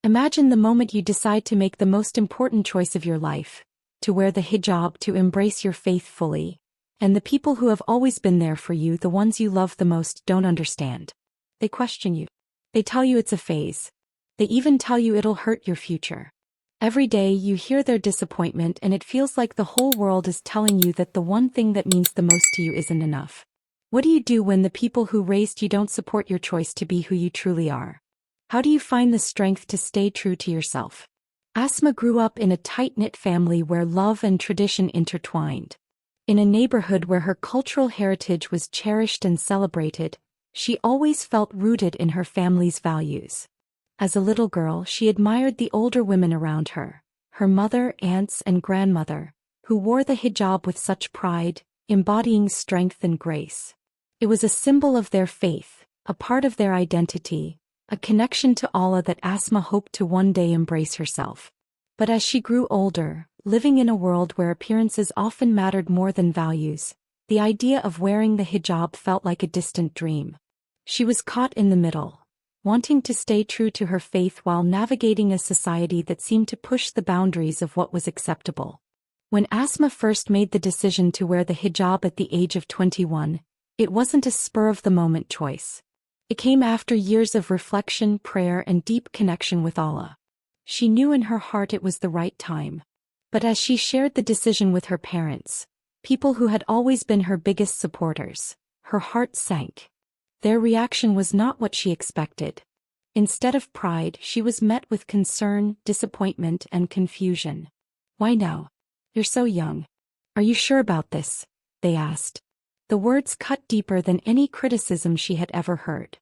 Imagine the moment you decide to make the most important choice of your life, to wear the hijab, to embrace your faith fully. And the people who have always been there for you, the ones you love the most, don't understand. They question you. They tell you it's a phase. They even tell you it'll hurt your future. Every day you hear their disappointment, and it feels like the whole world is telling you that the one thing that means the most to you isn't enough. What do you do when the people who raised you don't support your choice to be who you truly are? How do you find the strength to stay true to yourself? Asma grew up in a tight-knit family where love and tradition intertwined. In a neighborhood where her cultural heritage was cherished and celebrated, she always felt rooted in her family's values. As a little girl, she admired the older women around her, her mother, aunts, and grandmother, who wore the hijab with such pride, embodying strength and grace. It was a symbol of their faith, a part of their identity, a connection to Allah that Asma hoped to one day embrace herself. But as she grew older, living in a world where appearances often mattered more than values, the idea of wearing the hijab felt like a distant dream. She was caught in the middle, wanting to stay true to her faith while navigating a society that seemed to push the boundaries of what was acceptable. When Asma first made the decision to wear the hijab at the age of 21, it wasn't a spur-of-the-moment choice. It came after years of reflection, prayer, and deep connection with Allah. She knew in her heart it was the right time. But as she shared the decision with her parents, people who had always been her biggest supporters, her heart sank. Their reaction was not what she expected. Instead of pride, she was met with concern, disappointment, and confusion. "Why now? You're so young. Are you sure about this?" they asked. The words cut deeper than any criticism she had ever heard.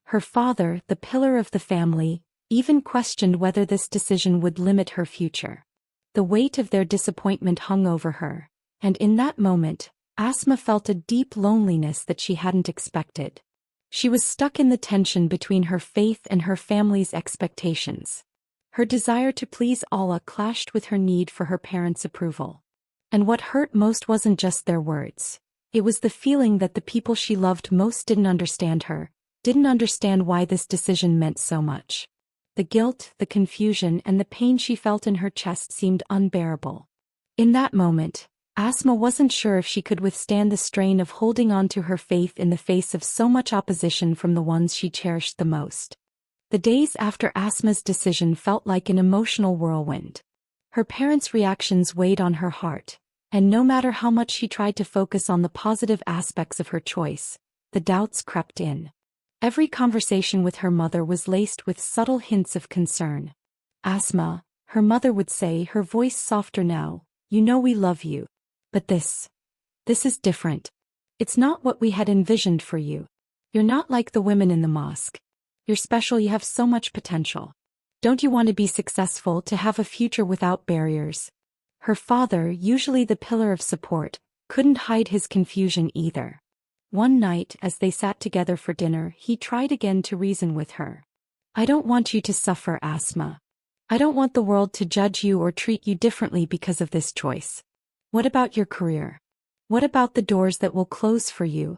Her father, the pillar of the family, even questioned whether this decision would limit her future. The weight of their disappointment hung over her, and in that moment, Asma felt a deep loneliness that she hadn't expected. She was stuck in the tension between her faith and her family's expectations. Her desire to please Allah clashed with her need for her parents' approval. And what hurt most wasn't just their words. It was the feeling that the people she loved most didn't understand her, didn't understand why this decision meant so much. The guilt, the confusion, and the pain she felt in her chest seemed unbearable. In that moment, Asma wasn't sure if she could withstand the strain of holding on to her faith in the face of so much opposition from the ones she cherished the most. The days after Asma's decision felt like an emotional whirlwind. Her parents' reactions weighed on her heart, and no matter how much she tried to focus on the positive aspects of her choice, the doubts crept in. Every conversation with her mother was laced with subtle hints of concern. "Asma," her mother would say, her voice softer now, "you know we love you. But this is different. It's not what we had envisioned for you. You're not like the women in the mosque. You're special, you have so much potential. Don't you want to be successful, to have a future without barriers?" Her father, usually the pillar of support, couldn't hide his confusion either. One night, as they sat together for dinner, he tried again to reason with her. "I don't want you to suffer, Asma. I don't want the world to judge you or treat you differently because of this choice. What about your career? What about the doors that will close for you?"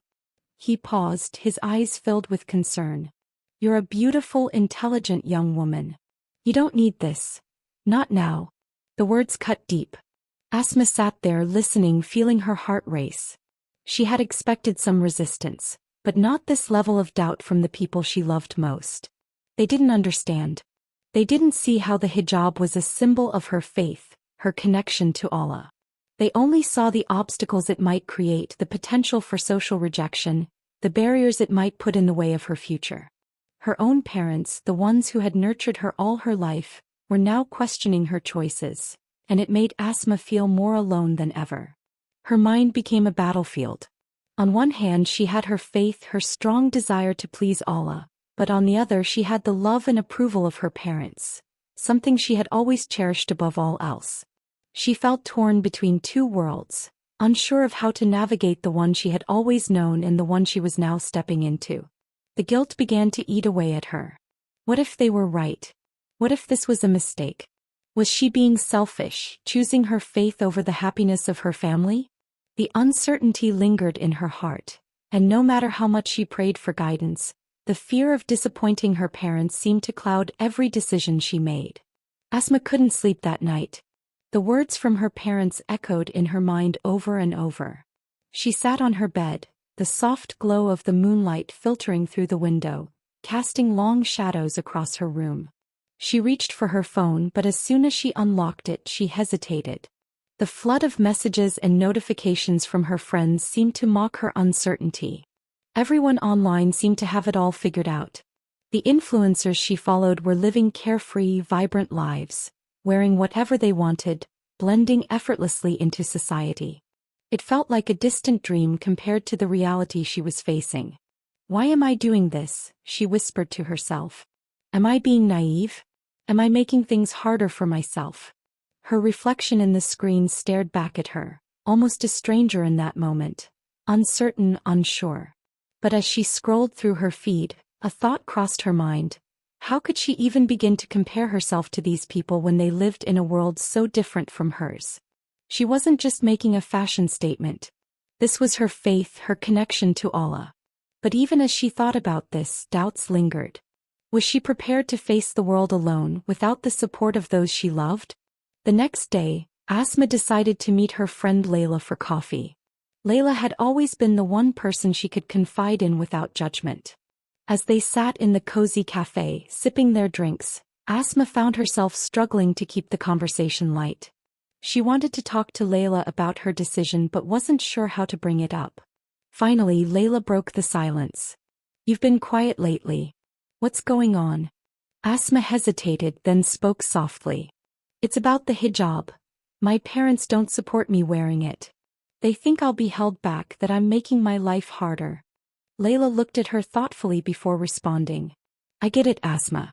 He paused, his eyes filled with concern. "You're a beautiful, intelligent young woman. You don't need this. Not now." The words cut deep. Asma sat there listening, feeling her heart race. She had expected some resistance, but not this level of doubt from the people she loved most. They didn't understand. They didn't see how the hijab was a symbol of her faith, her connection to Allah. They only saw the obstacles it might create, the potential for social rejection, the barriers it might put in the way of her future. Her own parents, the ones who had nurtured her all her life, were now questioning her choices, and it made Asma feel more alone than ever. Her mind became a battlefield. On one hand she had her faith, her strong desire to please Allah, but on the other she had the love and approval of her parents, something she had always cherished above all else. She felt torn between two worlds, unsure of how to navigate the one she had always known and the one she was now stepping into. The guilt began to eat away at her. What if they were right? What if this was a mistake? Was she being selfish, choosing her faith over the happiness of her family? The uncertainty lingered in her heart, and no matter how much she prayed for guidance, The fear of disappointing her parents seemed to cloud every decision she made. Asma couldn't sleep that night. The words from her parents echoed in her mind over and over. She sat on her bed, the soft glow of the moonlight filtering through the window, casting long shadows across her room. She reached for her phone, but as soon as she unlocked it, she hesitated. The flood of messages and notifications from her friends seemed to mock her uncertainty. Everyone online seemed to have it all figured out. The influencers she followed were living carefree, vibrant lives, wearing whatever they wanted, blending effortlessly into society. It felt like a distant dream compared to the reality she was facing. "Why am I doing this?" she whispered to herself. "Am I being naive? Am I making things harder for myself?" Her reflection in the screen stared back at her, almost a stranger in that moment, uncertain, unsure. But as she scrolled through her feed, a thought crossed her mind. How could she even begin to compare herself to these people when they lived in a world so different from hers? She wasn't just making a fashion statement. This was her faith, her connection to Allah. But even as she thought about this, doubts lingered. Was she prepared to face the world alone, without the support of those she loved? The next day, Asma decided to meet her friend Layla for coffee. Layla had always been the one person she could confide in without judgment. As they sat in the cozy cafe, sipping their drinks, Asma found herself struggling to keep the conversation light. She wanted to talk to Layla about her decision but wasn't sure how to bring it up. Finally, Layla broke the silence. "You've been quiet lately. What's going on?" Asma hesitated, then spoke softly. "It's about the hijab. My parents don't support me wearing it. They think I'll be held back, that I'm making my life harder." Layla looked at her thoughtfully before responding. "I get it, Asma.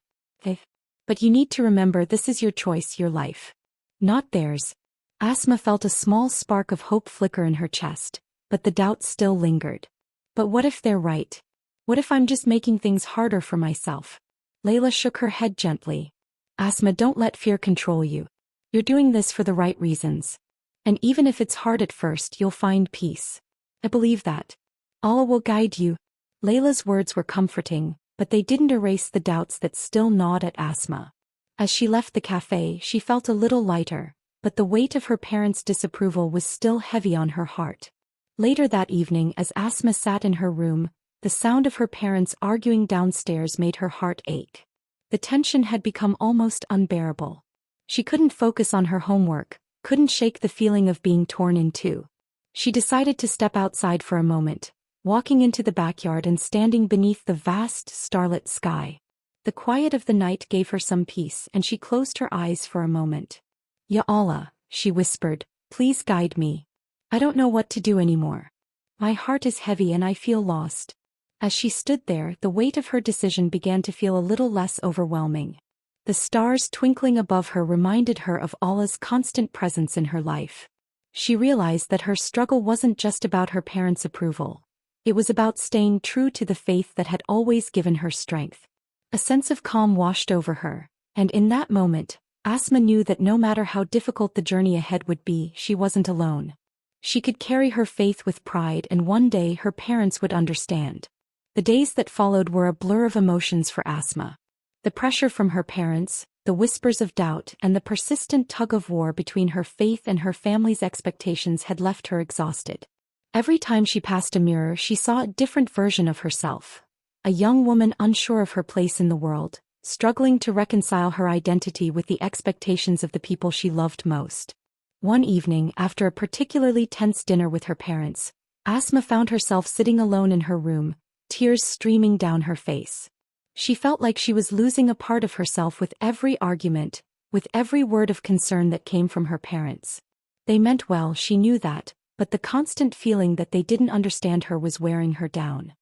But you need to remember this is your choice, your life, not theirs." Asma felt a small spark of hope flicker in her chest, but the doubt still lingered. "But what if they're right? What if I'm just making things harder for myself?" Layla shook her head gently. "Asma, don't let fear control you. You're doing this for the right reasons. And even if it's hard at first, you'll find peace. I believe that. Allah will guide you." Layla's words were comforting, but they didn't erase the doubts that still gnawed at Asma. As she left the cafe, she felt a little lighter, but the weight of her parents' disapproval was still heavy on her heart. Later that evening, as Asma sat in her room, the sound of her parents arguing downstairs made her heart ache. The tension had become almost unbearable. She couldn't focus on her homework, couldn't shake the feeling of being torn in two. She decided to step outside for a moment, walking into the backyard and standing beneath the vast, starlit sky. The quiet of the night gave her some peace, and she closed her eyes for a moment. "Ya Allah," she whispered, "please guide me. I don't know what to do anymore. My heart is heavy and I feel lost." As she stood there, the weight of her decision began to feel a little less overwhelming. The stars twinkling above her reminded her of Allah's constant presence in her life. She realized that her struggle wasn't just about her parents' approval. It was about staying true to the faith that had always given her strength. A sense of calm washed over her, and in that moment, Asma knew that no matter how difficult the journey ahead would be, she wasn't alone. She could carry her faith with pride, and one day her parents would understand. The days that followed were a blur of emotions for Asma. The pressure from her parents, the whispers of doubt, and the persistent tug-of-war between her faith and her family's expectations had left her exhausted. Every time she passed a mirror, she saw a different version of herself. A young woman unsure of her place in the world, struggling to reconcile her identity with the expectations of the people she loved most. One evening, after a particularly tense dinner with her parents, Asma found herself sitting alone in her room, tears streaming down her face. She felt like she was losing a part of herself with every argument, with every word of concern that came from her parents. They meant well, she knew that, but the constant feeling that they didn't understand her was wearing her down.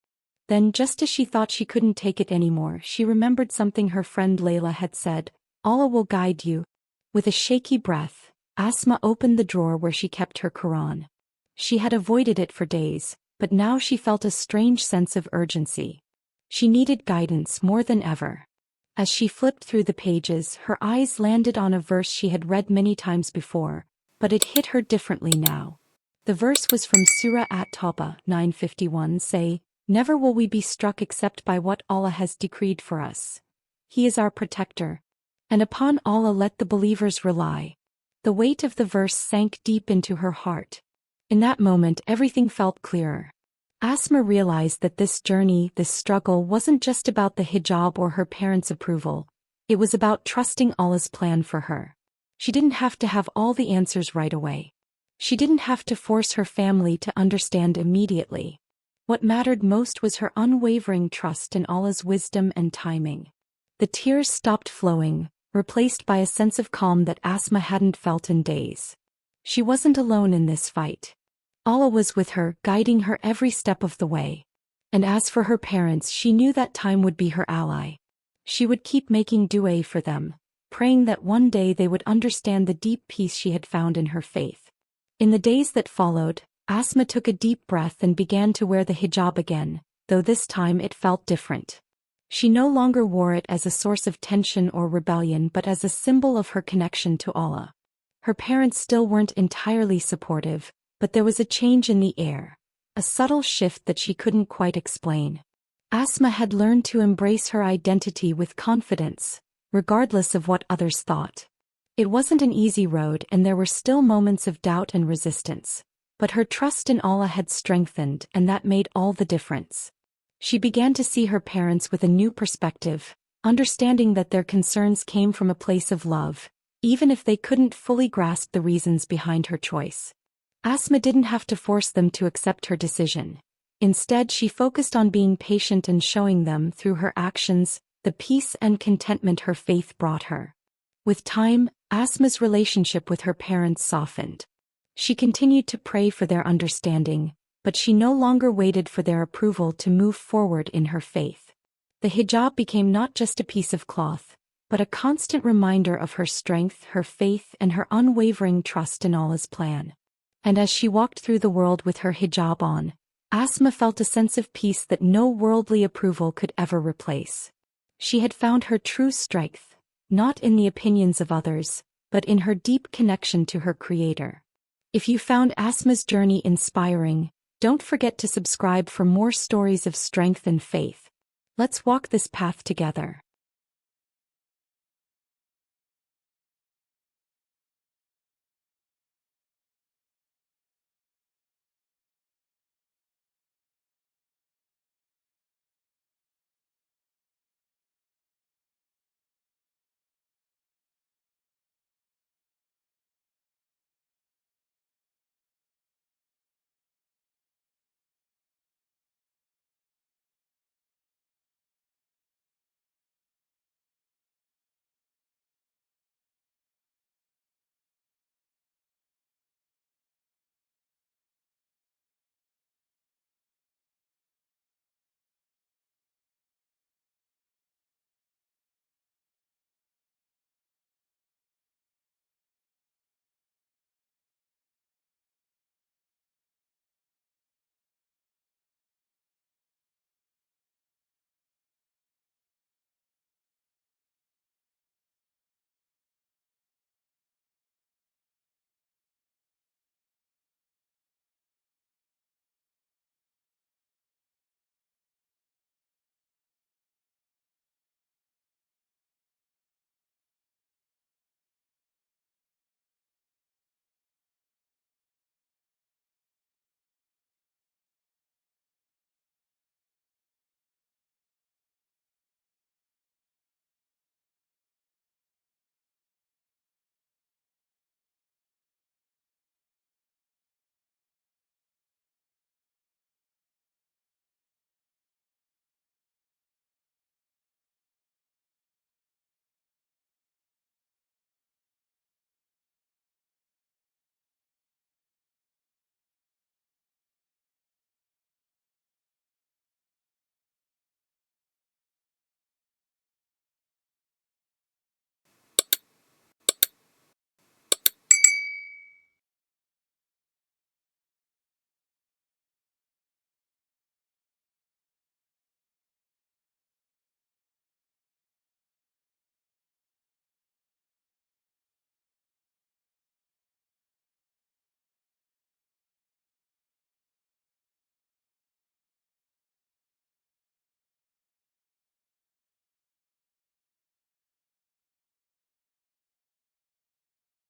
Then, just as she thought she couldn't take it anymore, she remembered something her friend Layla had said, "Allah will guide you." With a shaky breath, Asma opened the drawer where she kept her Quran. She had avoided it for days, but now she felt a strange sense of urgency. She needed guidance more than ever. As she flipped through the pages, her eyes landed on a verse she had read many times before, but it hit her differently now. The verse was from Surah At-Tawbah 9:51, say, Never will we be struck except by what Allah has decreed for us. He is our protector. And upon Allah let the believers rely. The weight of the verse sank deep into her heart. In that moment everything felt clearer. Asma realized that this journey, this struggle wasn't just about the hijab or her parents' approval. It was about trusting Allah's plan for her. She didn't have to have all the answers right away. She didn't have to force her family to understand immediately. What mattered most was her unwavering trust in Allah's wisdom and timing. The tears stopped flowing, replaced by a sense of calm that Asma hadn't felt in days. She wasn't alone in this fight. Allah was with her, guiding her every step of the way. And as for her parents, she knew that time would be her ally. She would keep making dua for them, praying that one day they would understand the deep peace she had found in her faith. In the days that followed, Asma took a deep breath and began to wear the hijab again, though this time it felt different. She no longer wore it as a source of tension or rebellion but as a symbol of her connection to Allah. Her parents still weren't entirely supportive, but there was a change in the air, a subtle shift that she couldn't quite explain. Asma had learned to embrace her identity with confidence, regardless of what others thought. It wasn't an easy road and there were still moments of doubt and resistance, but her trust in Allah had strengthened and that made all the difference. She began to see her parents with a new perspective, understanding that their concerns came from a place of love, even if they couldn't fully grasp the reasons behind her choice. Asma didn't have to force them to accept her decision. Instead, she focused on being patient and showing them through her actions the peace and contentment her faith brought her. With time, Asma's relationship with her parents softened. She continued to pray for their understanding, but she no longer waited for their approval to move forward in her faith. The hijab became not just a piece of cloth, but a constant reminder of her strength, her faith, and her unwavering trust in Allah's plan. And as she walked through the world with her hijab on, Asma felt a sense of peace that no worldly approval could ever replace. She had found her true strength, not in the opinions of others, but in her deep connection to her Creator. If you found Asma's journey inspiring, don't forget to subscribe for more stories of strength and faith. Let's walk this path together.